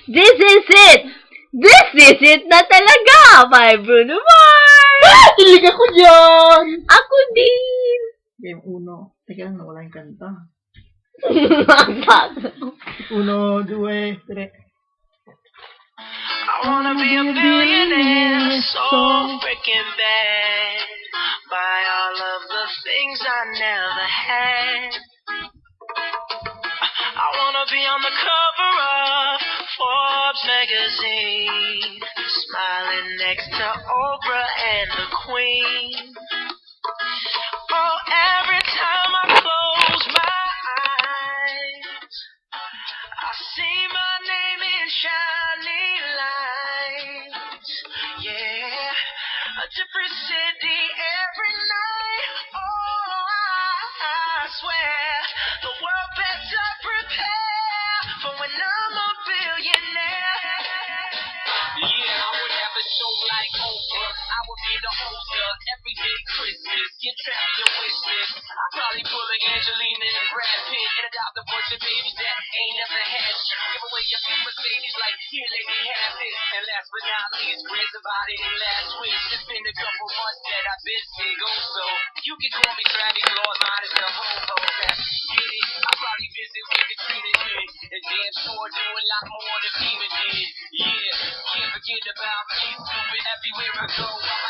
This is it! This is it na talaga by Bruno Mars! Hilig ako dyan! Ako din! Game 1. Teka lang, nawala yung kanta. Bakit? 1, 2, 3. I wanna be a billionaire, so freaking bad. Buy all of the things I never had. I wanna be on the cover of Forbes magazine, smiling next to Oprah and the Queen. Oh, every time I close my eyes, I see my name in shining lights. Yeah, a different city every night. Oh, I swear the world better prepare for when I'm a billionaire. Yeah, I would have a show like Oprah. I would be the host of Everyday Christmas. Get trapped in your wish list. I'd probably pull a Angelina and Brad Pitt and adopt a bunch of babies that ain't never had shit. Give away your few Mercedes like, here, lady, have it. And last but not least, Grizz about it in last week. It's been a couple months that I've been single, so you can call me Travis Lord, minus the homo. Get it? I'll probably visit with Katrina did. And damn sure do a lot more than FEMA did. Yeah, can't forget about me, stupid. Everywhere I go, I